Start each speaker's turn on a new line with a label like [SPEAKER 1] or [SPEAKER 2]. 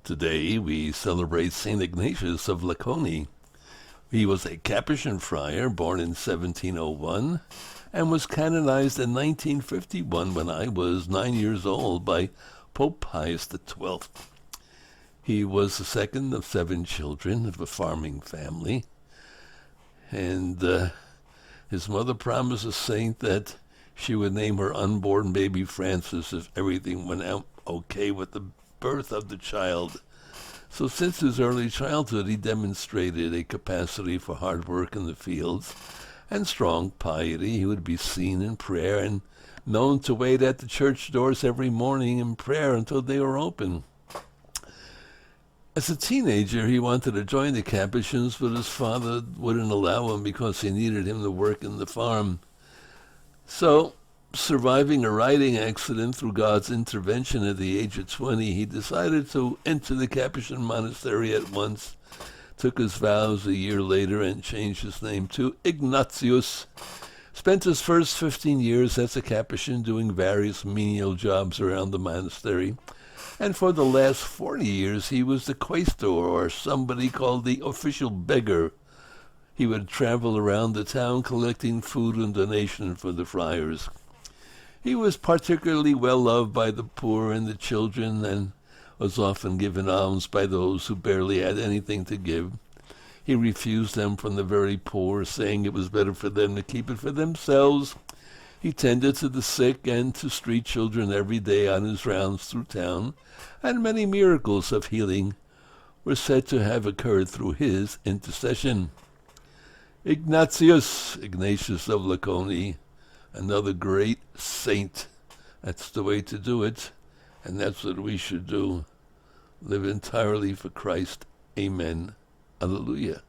[SPEAKER 1] Today we celebrate St. Ignatius of Laconi. He was a Capuchin friar born in 1701 and was canonized in 1951 when I was 9 years old by Pope Pius XII. He was the second of 7 children of a farming family, and his mother promised the saint that she would name her unborn baby Francis if everything went out okay with the birth of the child. So since his early childhood, he demonstrated a capacity for hard work in the fields and strong piety. He would be seen in prayer and known to wait at the church doors every morning in prayer until they were open. As a teenager, he wanted to join the Capuchins, but his father wouldn't allow him because he needed him to work in the farm. So, surviving a riding accident through God's intervention at the age of 20, he decided to enter the Capuchin monastery at once, took his vows a year later, and changed his name to Ignatius. Spent his first 15 years as a Capuchin doing various menial jobs around the monastery, and for the last 40 years he was the quaestor, or somebody called the official beggar. He would travel around the town collecting food and donation for the friars. He was particularly well loved by the poor and the children, and was often given alms by those who barely had anything to give. He refused them from the very poor, saying it was better for them to keep it for themselves. He tended to the sick and to street children every day on his rounds through town, and many miracles of healing were said to have occurred through his intercession. Ignatius of Laconi, another great saint. That's the way to do it, and that's what we should do. Live entirely for Christ. Amen. Hallelujah.